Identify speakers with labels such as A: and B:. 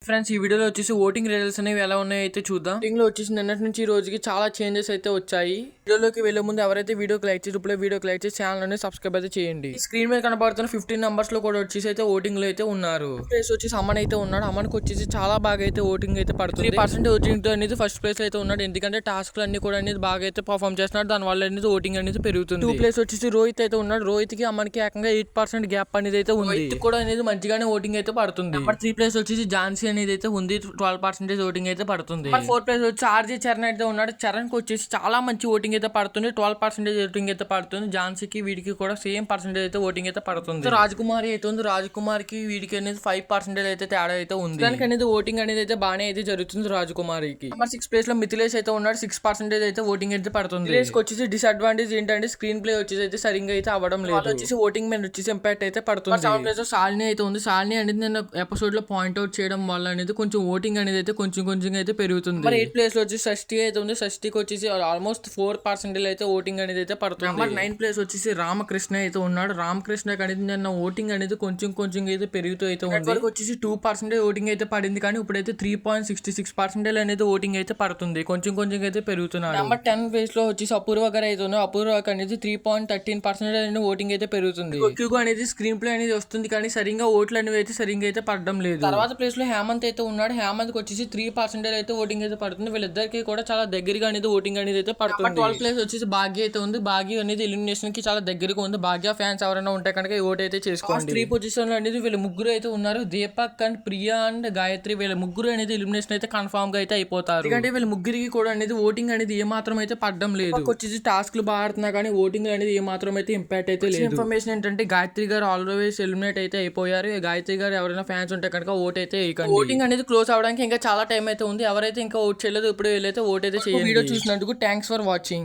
A: Friends ఈ వీడియోలో వచ్చేసి ఓటింగ్ రిజల్ట్స్ అనేవి ఎలా ఉన్నాయో అయితే చూద్దాం. ఓటింగ్ లో వచ్చేసి నిన్నటి నుంచి ఈ రోజుకి చాలా చేంజెస్ అయితే వచ్చాయి. వీడియోలోకి వెళ్లే ముందు ఎవరైతే వీడియోకి లైక్ చేసి ఇప్పుడే వీడియోకి లైక్ చేసి ఛానల్ సబ్స్క్రైబ్ అయితే చేయండి. స్క్రీన్ మీద కనబడుతున్న 15 నంబర్స్ లో కూడా వచ్చేసి అయితే ఓటింగ్ లో అయితే ఉన్నారు. ప్లేస్ వచ్చేసి అమన్ అయితే ఉన్నాడు. అమన్కి వచ్చేసి చాలా బాగా అయితే ఓటింగ్ అయితే పడుతుంది. 3% ఓటింగ్ తో అనేది ఫస్ట్ ప్లేస్ అయితే ఉన్నాడు. ఎందుకంటే టాస్క్లు అన్ని కూడా అనేది బాగా అయితే పర్ఫామ్ చేస్తున్నాడు. దాని వల్ల అనేది ఓటింగ్ అనేది పెరుగుతుంది. 2 ప్లేస్ వచ్చేసి రోహిత్ అయితే ఉన్నాడు. రోహిత్ కి అమన్కి ఏకంగా 8% గ్యాప్ అనేది అయితే ఉంది. రోహిత్ కూడా అనేది మంచిగానే ఓటింగ్ అయితే పడుతుంది. నెంబర్ 3 ప్లేస్ వచ్చేసి ఝాన్సీ అనేది అయితే ఉంది. 12% ఓటింగ్ అయితే పడుతుంది. 4 ప్లేస్ వచ్చి ఆర్జే చరణ్ అయితే ఉన్నాడు. చరణ్ కి వచ్చేసి చాలా మంచి ఓటింగ్ అయితే పడుతుంది. 12% ఓటింగ్ అయితే పడుతుంది. ఝాన్సీకి వీడికి కూడా సేమ్ పర్సెంటేజ్ అయితే ఓటింగ్ అయితే పడుతుంది. రాజకుమారి అయితే ఉంది. రాజకుమార్ కి వీడికి అనేది 5% అయితే తేడా అయితే ఉంది. దానికి అనేది ఓటింగ్ అనేది అయితే బాగానే అయితే జరుగుతుంది రాజకుమారికి. నెంబర్ 6 ప్లేస్ లో మిథిలేష్ అయితే ఉన్నాడు. 6% అయితే ఓటింగ్ అయితే పడుతుంది. మిథిలేష్ కి వచ్చేసి డిసడ్వాంటేజ్ ఏంటంటే స్క్రీన్ ప్లే వచ్చేసి అయితే సరిగ్గా అయితే అవ్వడం లేదు. వచ్చేసి ఓటింగ్ మీద వచ్చేసి ఇంపాక్ట్ అయితే పడుతుంది. 7 ప్లేస్ లో శాలిని అయితే ఉంది. శాలిని అనేది నేను ఎపిసోడ్ లో పాయింట్అవుట్ చేయడం వల్ల అనేది కొంచెం ఓటింగ్ అనేది అయితే కొంచెం అయితే పెరుగుతుంది. మరి 8 ప్లేస్ లో వచ్చేసి షష్ఠి అయితే ఉంది. షష్ఠికి వచ్చేసి ఆల్మోస్ట్ 4% అయితే ఓటింగ్ అనేది అయితే పడుతుంది. నెంబర్ 9 ప్లేస్ వచ్చేసి రామకృష్ణ అయితే ఉన్నాడు. రామకృష్ణ అనేది నిన్న ఓటింగ్ అనేది కొంచెం అయితే పెరుగుతూ అయితే ఉంది. వచ్చేసి 2% ఓటింగ్ అయితే పడింది. కానీ ఇప్పుడైతే 3.66% అనేది ఓటింగ్ అయితే పడుతుంది. కొంచెం అయితే పెరుగుతున్నాడు. నెంబర్ 10 ప్లేస్ లో వచ్చేసి అపూర్వ గారు అయితే ఉన్నారు. అపూర్వ అనేది 3.13% అనేది ఓటింగ్ అయితే పెరుగుతుంది. ఎక్కువగా అనేది స్క్రీన్ ప్లే అనేది వస్తుంది. కానీ సరిగ్గా ఓట్లు అనేవి అయితే సరిగ్గా అయితే పడడం లేదు. తర్వాత ప్లేస్ లో హేమంత్ అయితే ఉన్నాడు. హేమంత్ వచ్చేసి 3% అయితే ఓటింగ్ అయితే పడుతుంది. వీళ్ళిద్దరికి కూడా చాలా దగ్గరగా అనేది ఓటింగ్ అనేది అయితే పడుతుంది. 12 ప్లేస్ వచ్చేసి భాగ్య అయితే ఉంది. భాగ్య అనేది ఎలిమినేషన్ కి చాలా దగ్గరగా ఉంది. భాగ్య ఫ్యాన్స్ ఎవరైనా ఉంటే కనుక ఓట్ అయితే చేసుకోండి. 3 పొజిషన్ లో అనేది వీళ్ళ ముగ్గురు అయితే ఉన్నారు. దీపక్ అండ్ ప్రియా అండ్ గాయత్రి వీళ్ళ ముగ్గురు అనేది ఎలిమినేషన్ అయితే కన్ఫర్మ్ గా అయితే అయిపోతారు. ఎందుకంటే వీళ్ళ ముగ్గురికి కూడా అనేది ఓటింగ్ అనేది ఏ మాత్రం అయితే పడడం లేదు. వచ్చేసి టాస్క్లు బాగా ఆడుతున్నా కానీ ఓటింగ్ అనేది ఏ మాత్రం అయితే ఇంపాక్ట్ అయితే లేదు. ఇన్ఫర్మేషన్ ఏంటంటే గాయత్రి గారు ఆల్వేస్ ఎలిమినేట్ అయితే అయిపోయారు. గాయత్రి గారు ఎవరైనా ఫ్యాన్స్ ఉంటే కనుక ఓట్ అయితే వేయకండి. ఓటింగ్ అనేది క్లోజ్ అవడానికి ఇంకా చాలా టైం అయితే ఉంది. ఎవరైతే ఇంకా ఓట్ చేయలేదు ఇప్పుడు వీళ్ళైతే ఓట్ అయితే చేయండి. వీడియో చూసినందుకు థ్యాంక్స్ ఫర్ వాచింగ్.